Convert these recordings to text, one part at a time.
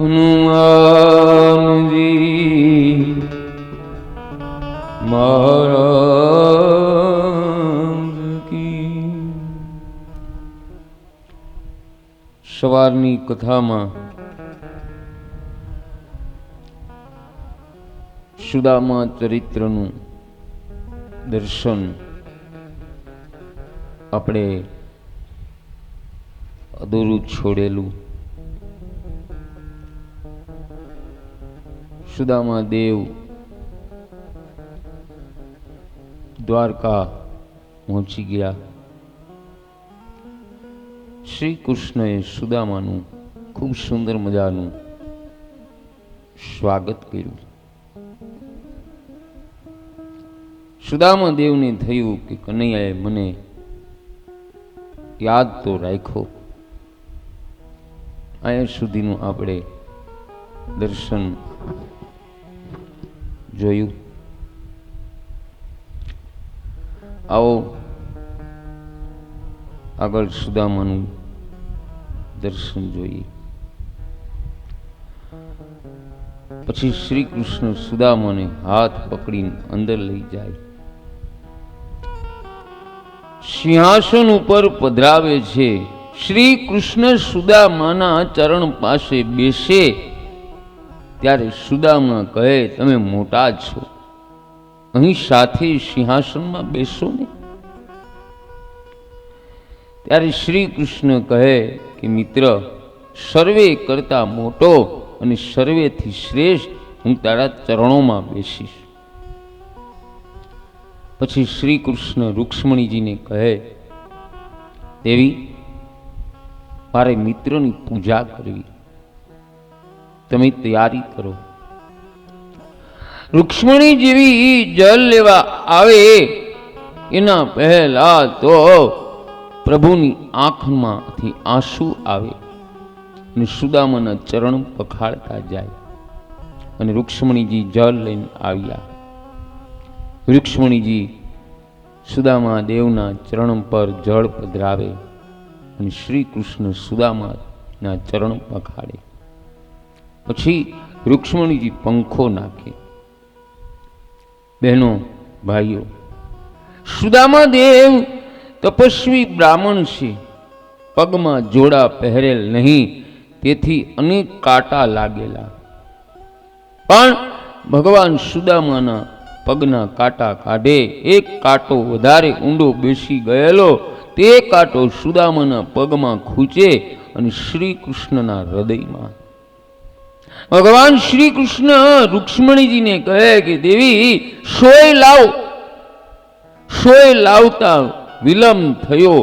હનુમાનજી મહારાજ કી। સવારની કથામાં સુદામા ચરિત્રનું દર્શન આપણે અધૂરું છોડેલું। સુદામા દેવ દ્વારકા પહોંચી ગયા। શ્રી કૃષ્ણએ સુદામાનું ખૂબ સુંદર મજાનું સ્વાગત કર્યું। સુદામા દેવને થયું કે કનૈયાએ મને યાદ તો રાખ્યો। અહીંયા સુધીનું આપણે દર્શન જોયું। આવો આગળ સુદામાનું દર્શન જોઈએ। પછી શ્રી કૃષ્ણ સુદામાને હાથ પકડીને અંદર લઈ જાય, સિંહાસન ઉપર પધરાવે છે। શ્રી કૃષ્ણ સુદામાના ચરણ પાસે બેસે ત્યારે સુદામા કહે, તમે મોટા છો, અહીં સાથે સિંહાસનમાં બેસો ને। ત્યારે શ્રી કૃષ્ણ કહે કે મિત્ર, સર્વે કરતા મોટો અને સર્વેથી શ્રેષ્ઠ હું તારા ચરણોમાં બેસીશ। પછી શ્રી કૃષ્ણ રૂક્ષ્મણીજીને કહે, દેવી મારે મિત્રની પૂજા કરવી, તમે તૈયારી કરો। રૂક્ષ્મણી જેવી જલ લેવા આવે એના પહેલા તો પ્રભુની આંખમાંથી આંસુ આવે અને સુદામાના ચરણ પખાળતા જાય। અને રૂક્ષ્મણીજી જલ લઈને આવ્યા। રૂક્ષ્મણીજી સુદામા દેવના ચરણ પર જળ પધરાવે અને શ્રી કૃષ્ણ સુદામાના ચરણ પખાડે। પછી રૂક્ષ્મણીજી પંખો નાખે। બહેનો ભાઈઓ, સુદામા દેવ તપસ્વી બ્રાહ્મણ છે, પગમાં જોડા પહેરેલ નહીં, તેથી અનેક કાંટા લાગેલા, પણ ભગવાન સુદામાના પગના કાંટા કાઢે। એક કાંટો વધારે ઊંડો બેસી ગયેલો, તે કાંટો સુદામાના પગમાં ખૂંચે અને શ્રી કૃષ્ણના હૃદયમાં। ભગવાન શ્રી કૃષ્ણ રૂક્ષ્મણીજીને કહે કે દેવી સોય લાવ। સોય લાવતા વિલંબ થયો।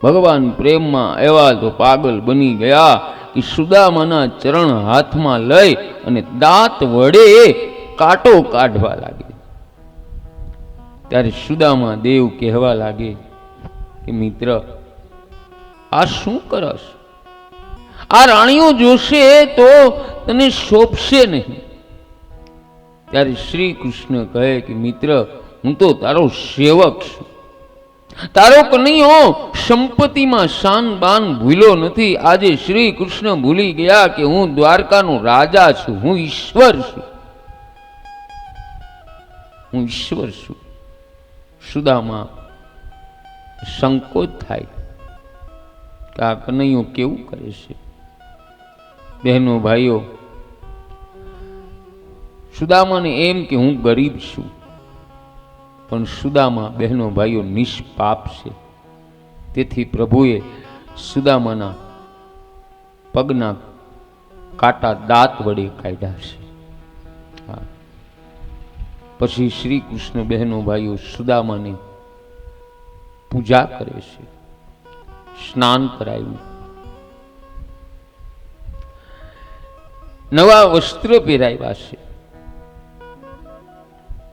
ભગવાન પ્રેમમાં એવા તો પાગલ બની ગયા કે સુદામાના ચરણ હાથમાં લઈ અને દાંત વડે કાંટો કાઢવા લાગે। ત્યારે સુદામા દેવ કહેવા લાગે કે મિત્ર, આ શું કરશ? આ રાણીઓ જોશે તો તને શોભશે નહીં। ત્યારે શ્રી કૃષ્ણ કહે કે મિત્ર, હું તો તારો સેવક છું, તારો કનૈયો સંપત્તિમાં શાન બાન ભૂલ્યો નથી। આજે શ્રી કૃષ્ણ ભૂલી ગયા કે હું દ્વારકાનો રાજા છું, હું ઈશ્વર છું, હું ઈશ્વર છું। સુદામા સંકોચ થાય કે આ કનૈયો કેવું કરે છે। બહેનો ભાઈઓ, સુદામાને એમ કે હું ગરીબ છું, પણ સુદામા બહેનો ભાઈઓ નિષ્પાપ છે। તેથી પ્રભુએ સુદામાના પગના કાંટા દાંત વડે કાઢ્યા છે। પછી શ્રી કૃષ્ણ બહેનો ભાઈઓ સુદામાને પૂજા કરે છે, સ્નાન કરાવ્યું, નવા વસ્ત્ર પહેરાવ્યા છે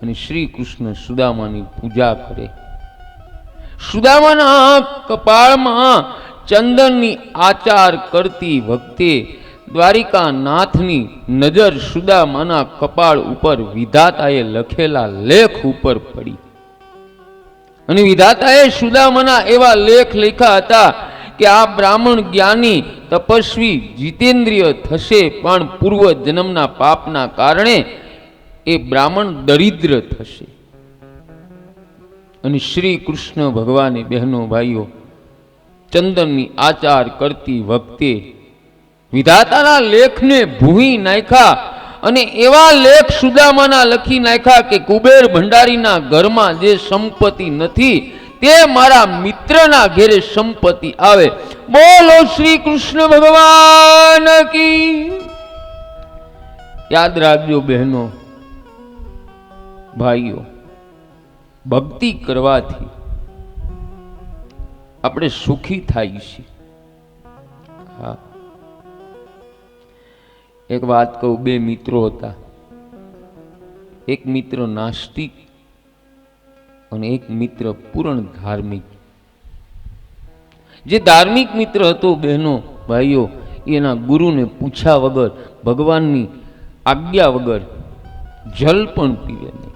અને શ્રી કૃષ્ણ સુદામાની પૂજા કરે। સુદામાના કપાળમાં ચંદનની આચાર કરતી વખતે દ્વારિકા નાથની નજર સુદામાના કપાળ ઉપર વિધાતાએ લખેલા લેખ ઉપર પડી અને વિધાતાએ સુદામાના એવા લેખ લખ્યા હતા કે આ બ્રાહ્મણ જ્ઞાની તપસ્વી જીતેન્દ્રિય થશે, પણ પૂર્વ જન્મના પાપના કારણે એ બ્રાહ્મણ દરિદ્ર થશે. અને શ્રી કૃષ્ણ ભગવાને બહેનો ભાઈઓ ચંદનની આચાર કરતી વખતે વિધાતાના લેખને ભૂહી નાખ્યા અને એવા લેખ સુદામાના લખી નાખ્યા કે કુબેર ભંડારીના ઘરમાં જે સંપત્તિ નથી તે મારા મિત્રના ઘેરે સંપત્તિ આવે. બોલો શ્રી કૃષ્ણ ભગવાન કી. યાદ રાખજો બહેનો ભાઈઓ, ભક્તિ કરવાથી આપણે સુખી થાય છે. હા, એક વાત કહું, બે મિત્રો હતા. એક મિત્ર નાસ્તિક અને એક મિત્ર પૂર્ણ ધાર્મિક. જે ધાર્મિક મિત્ર હતો બહેનો ભાઈઓ, એના ગુરુને પૂછ્યા વગર, ભગવાનની આજ્ઞા વગર જલ પણ પીવે નહીં.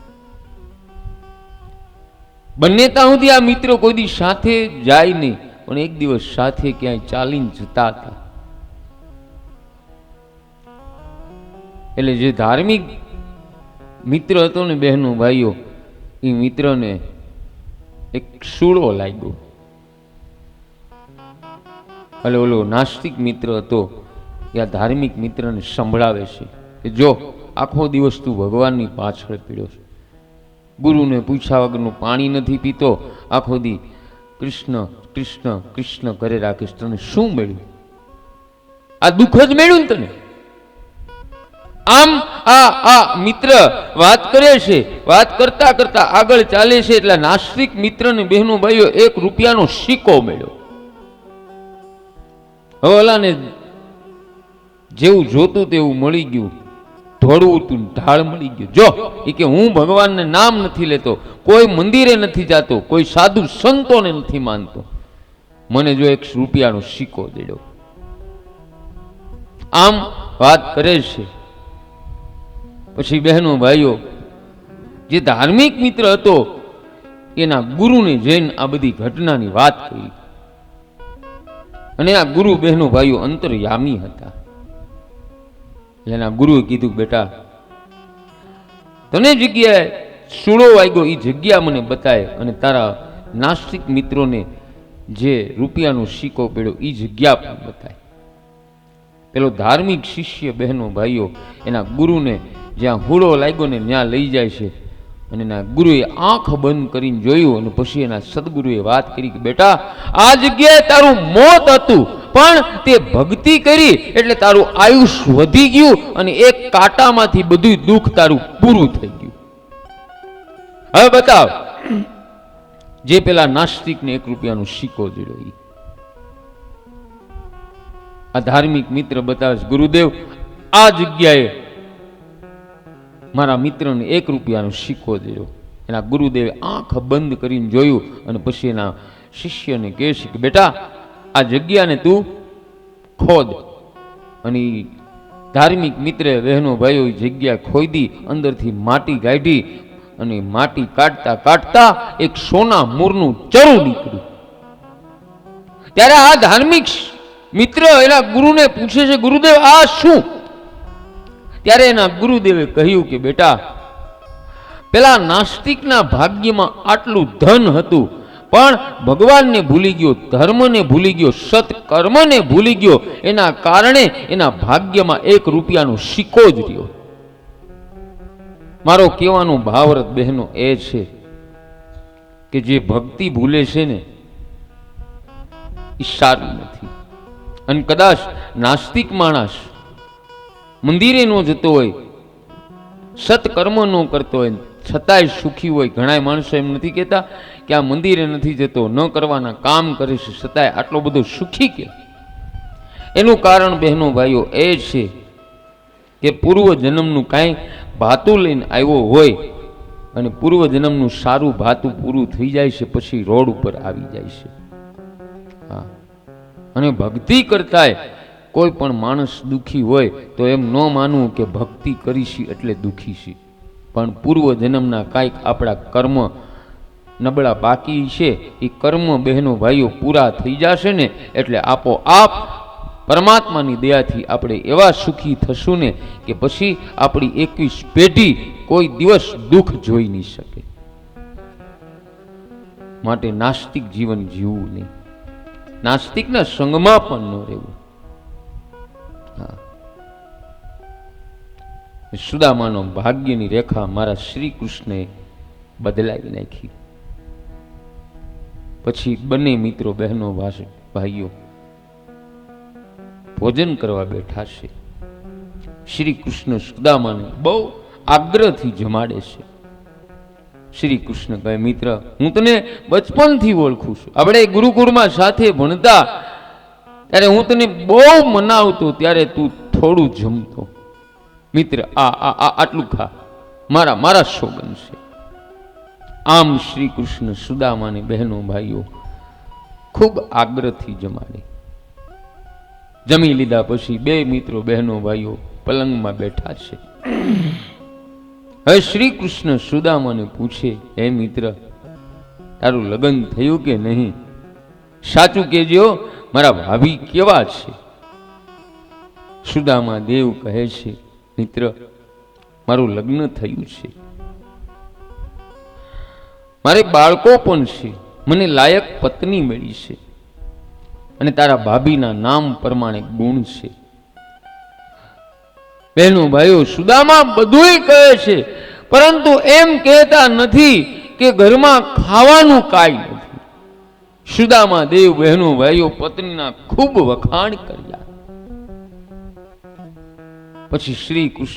બંને ત્યાં સુધી આ મિત્રો કોઈ દી સાથે જાય નહીં, પણ એક દિવસ સાથે ક્યાંય ચાલીને જતા હતા. એટલે જે ધાર્મિક મિત્ર હતો ને બહેનો ભાઈઓ, એ મિત્રને એક સૂળો લાગ્યો. એટલે ઓલો નાસ્તિક મિત્ર હતો એ આ ધાર્મિક મિત્રને સંભળાવે છે કે જો આખો દિવસ તું ભગવાનની પાછળ પીડ્યો છે, ગુરુને પૂછ્યા વગરનું પાણી નથી પીતો, આખો દી કૃષ્ણ કૃષ્ણ કૃષ્ણ કરે રાખીશ, તને શું મળ્યું? આ દુઃખ જ મળ્યું ને તને. આમ આ મિત્ર વાત કરે છે, વાત કરતા કરતા આગળ ચાલે છે એટલે નાસ્તિક મિત્રને બહેનો ભાઈઓ ₹1નો સિક્કો મળ્યો. હવે ઓલાને જેવું જોતું તેવું મળી ગયું, ધોળવું તું ઢાળ મળી ગયું. જો એ કે હું ભગવાનને નામ નથી લેતો, કોઈ મંદિરે નથી જાતો, કોઈ સાધુ સંતોને નથી માનતો, મને જો ₹1નો સિક્કો દેડો. આમ વાત કરે છે. પછી બહેનો ભાઈઓ, જે ધાર્મિક મિત્ર હતો એના ગુરુને જઈને આ બધી ઘટનાની વાત કરી. અને આ ગુરુ બહેનો ભાઈઓ અંતર્યામી હતા. એટલે એના ગુરુએ કીધું, બેટા તને જગ્યાએ સૂળો વાગ્યો એ જગ્યા મને બતાય, અને તારા નાસ્તિક મિત્રોને જે ₹નો સિક્કો પડ્યો એ જગ્યા પણ બતાય. પેલો ધાર્મિક શિષ્ય બહેનો ભાઈઓ એના ગુરુને જ્યાં હુળો લાગ્યો ને ત્યાં લઈ જાય છે. અને એના ગુરુએ આંખ બંધ કરીને જોયું, અને પછી એના સદગુરુએ વાત કરી કે બેટા આ જગ્યાએ તારું મોત હતું, પણ તે ભક્તિ કરી એટલે તારું આયુષ્ય વધી ગયું, અને એક કાંટામાંથી બધું દુઃખ તારું પૂરું થઈ ગયું. હવે બતાવ, જે પેલા નાસ્તિકને ₹1નો સિક્કો દીધો, આ ધાર્મિક મિત્ર બતાવે છે, ગુરુદેવ આ જગ્યાએ મારા મિત્રને ₹1નો સિક્કો દીધો. એના ગુરુદેવે આંખ બંધ કરીને જોયું, અને પછી એના શિષ્યને કહે છે કે બેટા આ જગ્યાને તું ખોદ. અને ધાર્મિક મિત્રે બહેનો ભાઈઓ જગ્યા ખોદી, અંદરથી માટી કાઢી, અને માટી કાઢતા કાઢતા એક સોના મૂરનું ચરું નીકળ્યું. ત્યારે આ ધાર્મિક મિત્ર એના ગુરુને પૂછે છે, ગુરુદેવ આ શું? ત્યારે એના ગુરુદેવે કહ્યું કે બેટા પેલા નાસ્તિકના ભાગ્યમાં આટલું ધન હતું, પણ ભગવાનને ભૂલી ગયો, ધર્મને ભૂલી ગયો, સત્કર્મને ભૂલી ગયો, એના કારણે એના ભાગ્યમાં ₹1નો સિક્કો જ રહ્યો. મારો કહેવાનો ભાવાર્થ બહેનો એ છે કે જે ભક્તિ ભૂલે છે ને એ સારું નથી. અને કદાચ નાસ્તિક માણસ મંદિરે ન જતો હોય, સત્કર્મ ન કરતો હોય, છતાંય સુખી હોય. ઘણા માણસો એમ નથી કહેતા કે આ મંદિરે નથી જતો, ન કરવાના કામ કરે છે, છતાંય આટલો બધો સુખી કે? એનું કારણ બહેનો ભાઈઓ એ છે કે પૂર્વ જન્મનું કાંઈ ભાતું લઈને આવ્યો હોય, અને પૂર્વ જન્મનું સારું ભાતું પૂરું થઈ જાય છે, પછી રોડ ઉપર આવી જાય છે. હા, અને ભક્તિ કરતાય કોઈ પણ માણસ દુઃખી હોય તો એમ ન માનવું કે ભક્તિ કરીશી એટલે દુઃખી છે, પણ પૂર્વ જન્મના કાંઈક આપણા કર્મ નબળા બાકી છે એ કર્મ બહેનો ભાઈઓ પૂરા થઈ જશે ને એટલે આપોઆપ પરમાત્માની દયાથી આપણે એવા સુખી થશું ને કે પછી આપણી 21 પેઢી કોઈ દિવસ દુઃખ જોઈ નહીં શકે. માટે નાસ્તિક જીવન જીવવું નહીં, નાસ્તિકના સંગમાં પણ ન રહેવું. સુદામાનો ભાગ્યની રેખા મારા શ્રી કૃષ્ણે બદલાવી નાખી. પછી બંને મિત્રો બહેનો ભાઈઓ ભોજન કરવા બેઠા છે. શ્રી કૃષ્ણ સુદામાને બહુ આગ્રહથી જમાડે છે. શ્રી કૃષ્ણ કહે, મિત્ર, હું તને બચપનથી ઓળખું છું. આપણે ગુરુકુળમાં સાથે ભણતા ત્યારે હું તને બહુ મનાવતો, ત્યારે તું થોડું જમતો. મિત્ર, આટલું ખા, મારા સોગન છે. આમ શ્રી કૃષ્ણ સુદામાને બહેનો ભાઈઓ ખૂબ આગ્રહથી જમાડે. જમી લીધા પછી બે મિત્રો બહેનો ભાઈઓ પલંગમાં બેઠા છે. હવે શ્રી કૃષ્ણ સુદામાને પૂછે, હે મિત્ર, તારું લગ્ન થયું કે નહીં? સાચું કહેજો, મારા ભાભી કેવા છે? સુદામા દેવ કહે છે, મિત્ર, મારું લગ્ન થયું છે, મારે બાળકો પણ છે, મને લાયક પત્ની મળી છે અને તારા ભાભીના નામ પ્રમાણે ગુણ છે. બહેનો ભાઈઓ, સુદામા બધુંય કહે છે, પરંતુ એમ કહેતા નથી કે ઘરમાં ખાવાનું કાંઈ નથી. સુદામા દેવ બહેનો ભાઈઓ પત્નીના ખૂબ વખાણ કર્યા. પછી શ્રી કૃષ્ણ